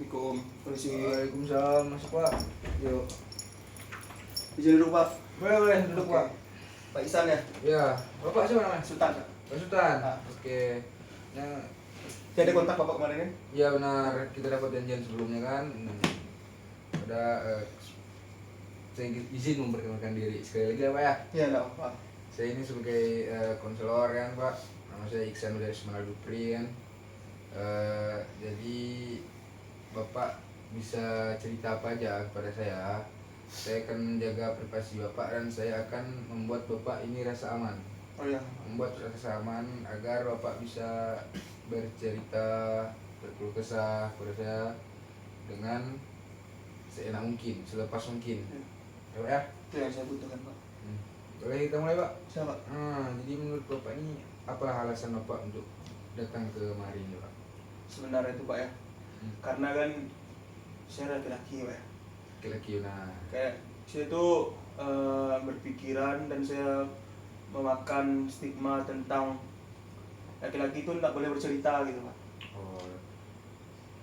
Assalamualaikum. Permisi. Waalaikumsalam, masuk Pak. Yuk. Izin duduk, Pak. Boleh duduk Oke. Pak. Pak Ihsan ya? Ya, Bapak siapa namanya? Sultan. Pak. Pak Sultan. Ah. Oke. Nah, Saya ada kontak Bapak kemarin kan? ya benar, kita dapat janjian sebelumnya kan. Ada saya izin memperkenalkan diri sekali lagi ya Pak ya. Iya, enggak apa-apa. Saya ini sebagai konselor kan Pak. Nama saya Iksan dari Semanal Dupri kan. Jadi Bapak bisa cerita apa aja kepada saya. Saya akan menjaga privasi Bapak dan saya akan membuat Bapak ini rasa aman. Oh iya. Membuat rasa aman agar Bapak bisa bercerita, berkeluh kesah kepada saya dengan seenak mungkin, selepas mungkin. Ya Pak ya? Itu yang saya butuhkan, Pak. Boleh kita mulai Pak? Siapa? Jadi menurut Bapak ini apa alasan Bapak untuk datang ke mari ini Pak? Sebenarnya itu, Pak ya. Karena kan saya laki-laki, Pak ya. Laki-laki nah. Kayak saya tuh berpikiran dan saya memakan stigma tentang laki-laki itu tidak boleh bercerita gitu, Pak. Oh,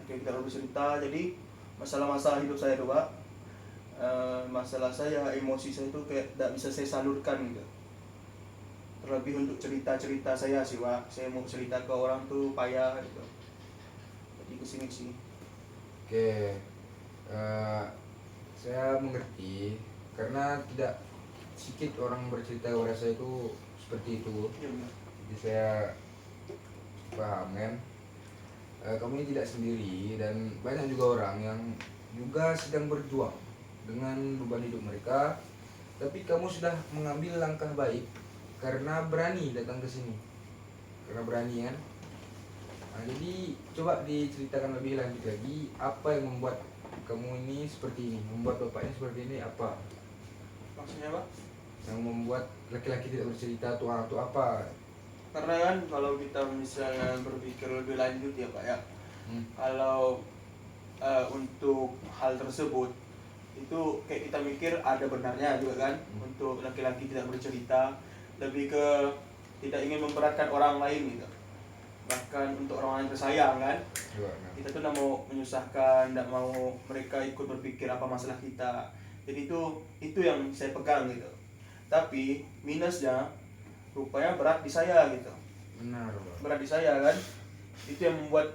Laki-laki tidak boleh bercerita, jadi masalah-masalah hidup saya tuh, Pak, masalah saya, emosi saya tuh kayak tidak bisa saya salurkan gitu. Terlebih untuk cerita-cerita saya sih, Pak. Saya mau cerita ke orang tuh payah gitu. Jadi kesini sih. oke. Saya mengerti karena tidak sedikit orang bercerita kepada saya itu seperti itu. Iya benar. Jadi saya paham kan. Kamu ini tidak sendiri dan banyak juga orang yang juga sedang berjuang dengan beban hidup mereka, tapi kamu sudah mengambil langkah baik karena berani datang ke sini, karena berani kan. Jadi coba diceritakan lebih lanjut lagi apa yang membuat kamu ini seperti ini, membuat bapaknya seperti ini apa? Maksudnya, Pak? Yang membuat laki-laki tidak bercerita atau apa? Karena kan kalau kita misalnya berpikir lebih lanjut ya, Pak ya. Kalau untuk hal tersebut itu kayak kita mikir ada benarnya juga kan. Untuk laki-laki tidak bercerita, lebih ke tidak ingin memberatkan orang lain gitu, bahkan untuk orang lain tersayang kan. Kita tuh tidak mau menyusahkan, tidak mau mereka ikut berpikir apa masalah kita. Jadi itu yang saya pegang gitu. Tapi minusnya rupanya berat di saya gitu. Benar Pak. Berat di saya kan. Itu yang membuat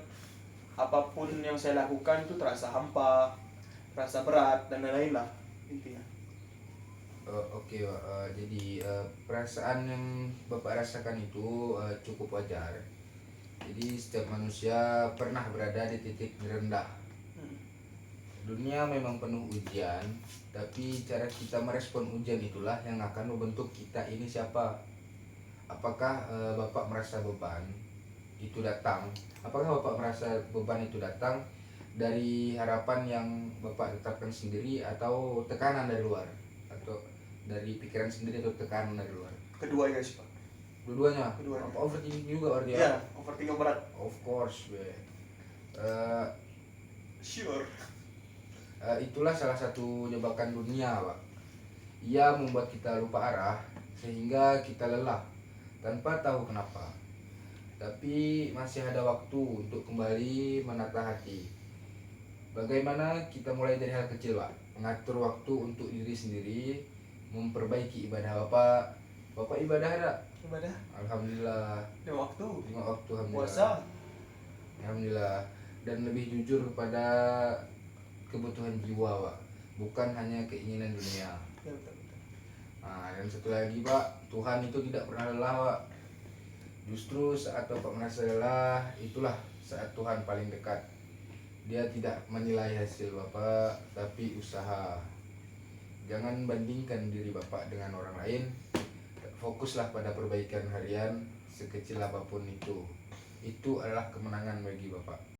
apapun yang saya lakukan itu terasa hampa, terasa berat dan lain-lain lah intinya. Oke Pak. Jadi perasaan yang Bapak rasakan itu cukup wajar. Jadi setiap manusia pernah berada di titik rendah. Dunia memang penuh ujian, tapi cara kita merespon ujian itulah yang akan membentuk kita ini siapa. Apakah Bapak merasa beban itu datang? Apakah Bapak merasa beban itu datang dari harapan yang Bapak tetapkan sendiri atau tekanan dari luar? Atau dari pikiran sendiri atau tekanan dari luar? Keduanya sih, Pak. Dua-duanya? Keduanya. Apa overthinking juga berarti ya? Iya, overthinking berat. Of course, be. Sure. Itulah salah satu jebakan dunia, Pak. Ia membuat kita lupa arah sehingga kita lelah tanpa tahu kenapa. Tapi masih ada waktu untuk kembali menata hati. Bagaimana kita mulai dari hal kecil, Pak? Mengatur waktu untuk diri sendiri, memperbaiki ibadah Bapak. Bapak ibadah ada? Ibadah. Alhamdulillah. 5 waktu. 5 waktu alhamdulillah. Puasa. Alhamdulillah. Dan lebih jujur kepada kebutuhan jiwa, Pak, bukan hanya keinginan dunia. Ya, betul. Dan satu lagi, Pak, Tuhan itu tidak pernah lelah, Pak. Justru saat Bapak merasa lelah, itulah saat Tuhan paling dekat. Dia tidak menilai hasil Bapak, tapi usaha. Jangan bandingkan diri Bapak dengan orang lain. Fokuslah pada perbaikan harian, sekecil apapun itu. Itu adalah kemenangan bagi Bapak.